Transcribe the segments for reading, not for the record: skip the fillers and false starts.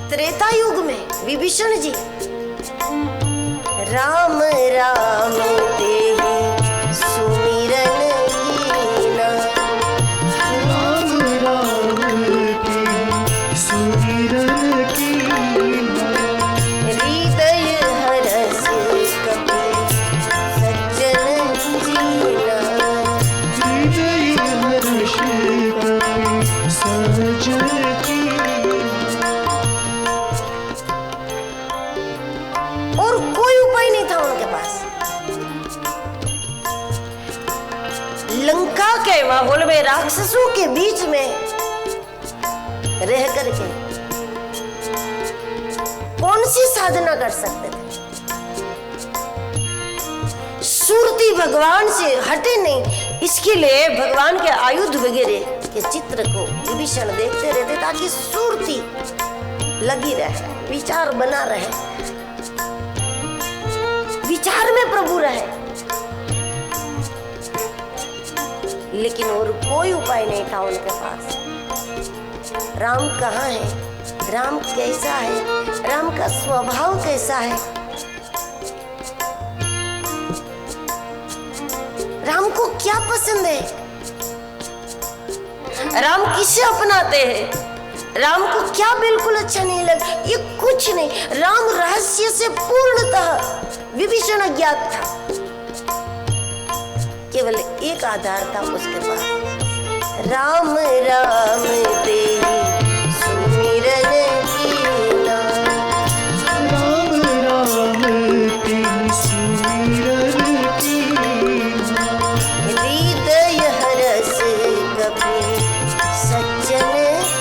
त्रेता युग में विभीषण जी राम राम तेहि सुमिरन कीना, राम राम तेहि सुमिरन कीना, हृदय हरस कपि सज्जन जीना, हृदय हर्ष कपि सज्जन कीना। और कोई उपाय नहीं था उनके पास। लंका के माहौल में राक्षसों के बीच में रह करके कौन सी साधना कर सकते थे? सुरती भगवान से हटे नहीं, इसके लिए भगवान के आयुध वगैरह के चित्र को विभीषण देखते रहते ताकि सुरती लगी रहे, विचार बना रहे, विचार में प्रभु रहे। लेकिन और कोई उपाय नहीं था उनके पास। राम कहाँ है, राम कैसा है, राम का स्वभाव कैसा है, राम को क्या पसंद है, राम किसे अपनाते हैं, राम को क्या बिल्कुल अच्छा नहीं लगा, ये कुछ नहीं। राम रहस्य से पूर्णतः विभीषण अज्ञात था। केवल एक आधार था उसके पास, राम राम तेहि सुमिरन कीना, राम राम तेहि सुमिरन कीना, हृदय हरस कपि सज्जन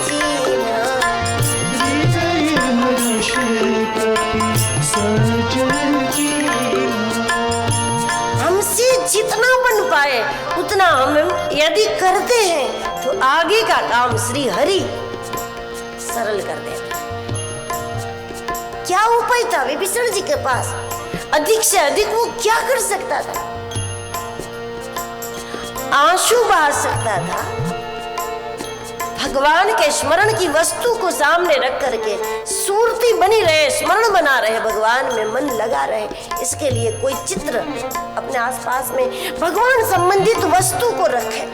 जीना, हृदय हर्ष कपि सज्जन कीना। हमसे जितना बन पाए उतना हम यदि करते हैं तो आगे का काम श्री हरि सरल कर देते। क्या उपाय था विभीषण जी के पास? अधिक से अधिक वो क्या कर सकता था? आंसू बहा सकता था, भगवान के स्मरण की वस्तु को सामने रख करके सूरती बनी रहे, स्मरण बना रहे, भगवान में मन लगा रहे। इसके लिए कोई चित्र अपने आसपास में भगवान संबंधित वस्तु को रखे।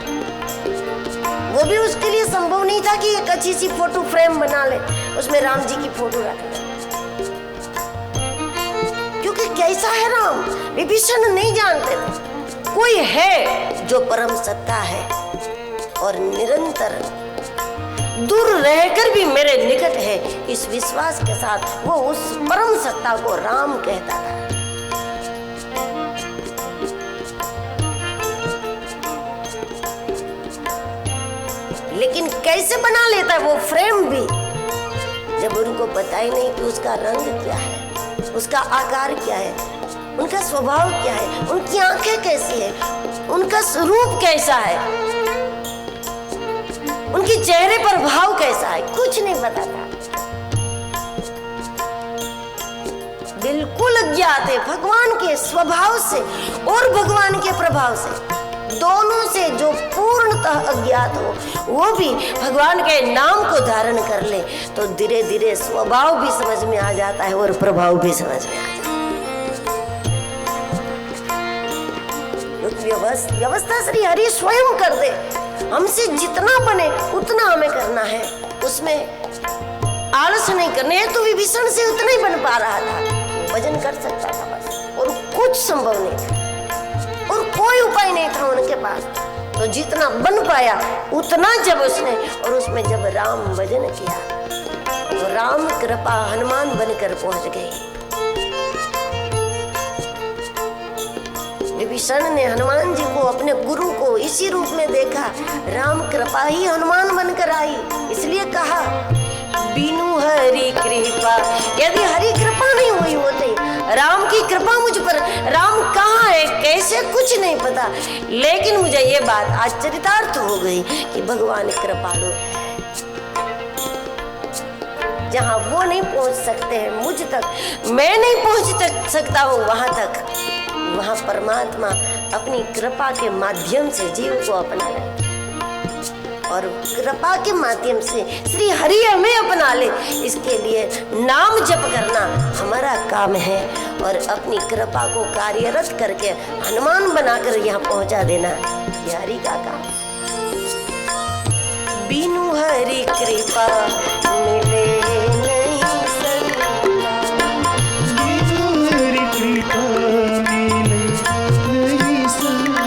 वो भी उसके लिए संभव नहीं था कि एक अच्छी सी फोटो फ्रेम बना ले, उसमें राम जी की फोटो रख ले, क्योंकि कैसा है राम विभीषण नहीं जानते थे। कोई है जो परम सत्ता है और निरंतर दूर रहकर भी मेरे निकट है, इस विश्वास के साथ वो उस परम सत्ता को राम कहता था। लेकिन कैसे बना लेता है वो फ्रेम भी, जब उनको पता ही नहीं कि उसका रंग क्या है, उसका आकार क्या है, उनका स्वभाव क्या है, उनकी आंखें कैसी है, उनका रूप कैसा है, उनके चेहरे पर भाव कैसा है, कुछ नहीं पता था। बिल्कुल अज्ञात है भगवान के स्वभाव से और भगवान के प्रभाव से, दोनों से जो पूर्णतः अज्ञात हो, वो भी भगवान के नाम को धारण कर ले तो धीरे धीरे स्वभाव भी समझ में आ जाता है और प्रभाव भी समझ में आ जाता है। व्यवस्था श्री हरि स्वयं कर दे, हमसे जितना बने उतना हमें करना है, उसमें आलस नहीं करने है। तो विभीषण से उतना ही बन पा रहा था, भजन कर सकता था बस, और कुछ संभव नहीं था और कोई उपाय नहीं था उनके पास। तो जितना बन पाया उतना जब उसने, और उसमें जब राम भजन किया तो राम कृपा हनुमान बनकर पहुंच गई। विभीषण ने हनुमान जी को, अपने गुरु को इसी रूप में देखा, राम कृपा ही हनुमान बनकर आई। इसलिए कहा बिनु हरि कृपा, यदि हरि कृपा नहीं हुई होती, राम की कृपा मुझ पर, राम कहाँ है कैसे कुछ नहीं पता, लेकिन मुझे ये बात आश्चर्यतार्थ हो गई कि भगवान कृपालु है। जहाँ वो नहीं पहुँच सकते हैं मुझ तक, मैं नहीं पहुँच सकता हूँ वहाँ तक, वहाँ परमात्मा अपनी कृपा के माध्यम से जीव को अपना ले और कृपा के माध्यम से श्री हरि हमें अपना ले, इसके लिए नाम जप करना हमारा काम है और अपनी कृपा को कार्यरत करके हनुमान बनाकर यहाँ पहुंचा देना ये हरि का काम। बिनु हरि कृपा मिले नहीं सकता, बिनु हरि कृपा मिले नहीं सकता।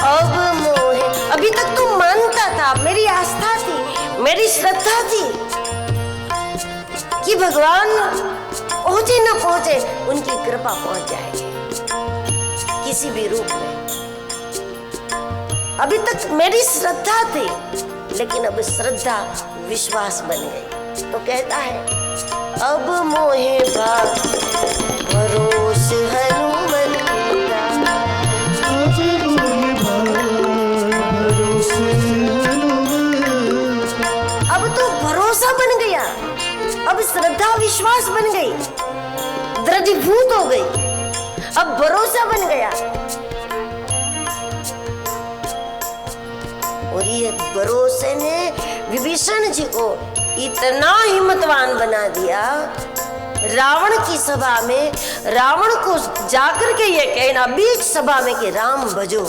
अब मोहे, अभी तक तू मानता था, मेरी आस्था थी, मेरी श्रद्धा थी कि भगवान पहुंचे न पहुंचे उनकी कृपा पहुंच जाएगी किसी भी रूप में। अभी तक मेरी श्रद्धा थी, लेकिन अब श्रद्धा विश्वास बन गई। तो कहता है अब मोहे भरोस हनुमंता, अब मोहे भरोस हनुमंता। अब तो भरोसा बन गया, अब श्रद्धा विश्वास बन गई, दृढ़ीभूत हो गई, अब भरोसा बन गया। और ये भरोसे ने विभीषण जी को इतना हिम्मतवान बना दिया, रावण की सभा में रावण को जाकर के ये कहना बीच सभा में कि राम भजो,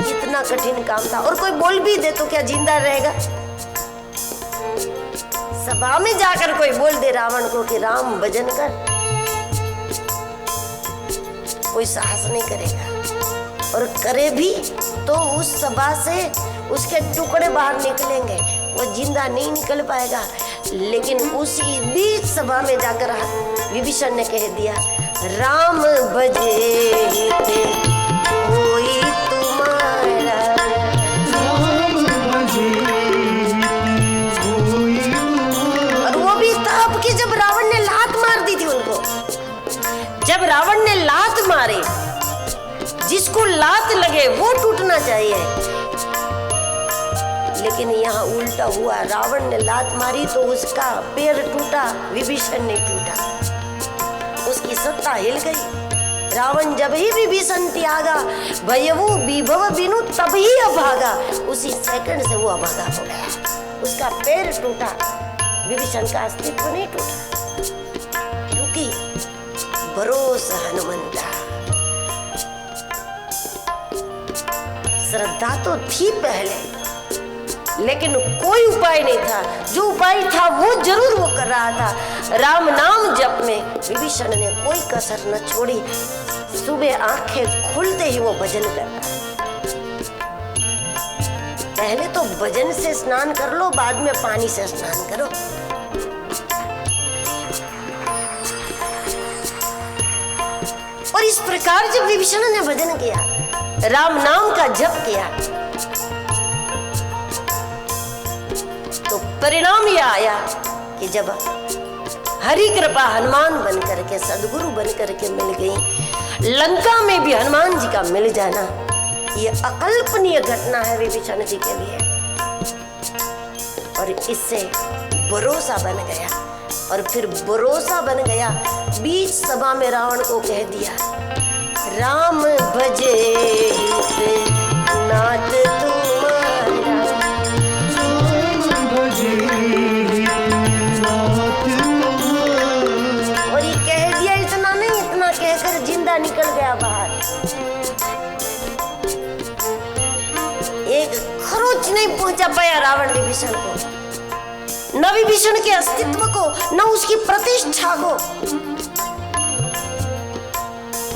इतना कठिन काम था। और कोई बोल भी दे तो क्या जिंदा रहेगा? सभा में जाकर कोई बोल दे रावण को कि राम भजन कर, कोई साहस नहीं करेगा। और करे भी तो उस सभा से उसके टुकड़े बाहर निकलेंगे, वो जिंदा नहीं निकल पाएगा। लेकिन उसी बीच सभा में जाकर विभीषण ने कह दिया राम भजे कोई तुम्हारा, राम भजे कोई तुम्हारा। और वो भी तब कि जब रावण ने लात मार दी थी उनको। जब रावण ने लात मारे, जिसको लात लगे वो टूटना चाहिए, लेकिन यहाँ उल्टा हुआ। रावण ने लात मारी तो उसका पैर टूटा, विभीषण ने टूटा, उसकी सत्ता हिल गई। रावण जब ही विभीषण त्यागा, भयऊ विभव बिनु तब ही अभागा, उसी सेकंड से वो अभागा हो गया, उसका पैर टूटा, विभीषण का अस्तित्व नहीं टूटा, क्योंकि भरोसा हनुमंता। श्रद्धा तो थी पहले, लेकिन कोई उपाय नहीं था। जो उपाय था वो जरूर वो कर रहा था। राम नाम जप में विभीषण ने कोई कसर न छोड़ी। सुबह आंखें खुलते ही वो भजन करता। पहले तो भजन से स्नान कर लो, बाद में पानी से स्नान करो। और इस प्रकार जब विभीषण ने भजन किया, राम नाम का जप किया, तो परिणाम यह आया कि जब हरि कृपा हनुमान बन करके, सदगुरु बन करके मिल गई, लंका में भी हनुमान जी का मिल जाना ये अकल्पनीय घटना है विभीषण जी के लिए। और इससे भरोसा बन गया, और फिर भरोसा बन गया। बीच सभा में रावण को कह दिया राम भजे नाथ तुम्हारा, राम भजे नाथ तुम्हारा। और ये कह दिया, इतना नहीं, इतना कहकर जिंदा निकल गया बाहर। एक खरोच नहीं पहुंचा पाया रावण विभीषण को, न विभीषण के अस्तित्व को, न उसकी प्रतिष्ठा को,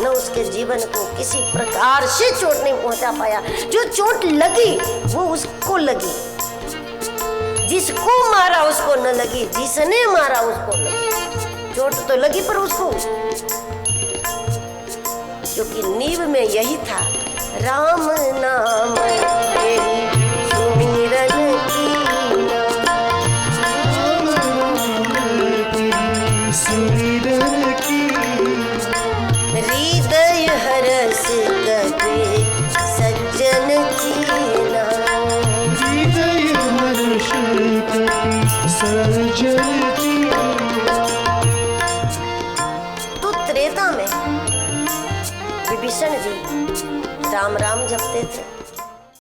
न उसके जीवन को किसी प्रकार से चोट नहीं पहुंचा पाया। जो चोट लगी वो उसको लगी, जिसको मारा उसको न लगी, जिसने मारा उसको न लगी। चोट तो लगी पर उसको, क्योंकि नींव में यही था राम नाम सुमिरन कीना, सुमिरन कीना। हृदय हरस कपि सज्जन कीना, हृदय हर्ष कपि सज्जन कीना। तो त्रेता में विभीषण जी राम राम जपते थे,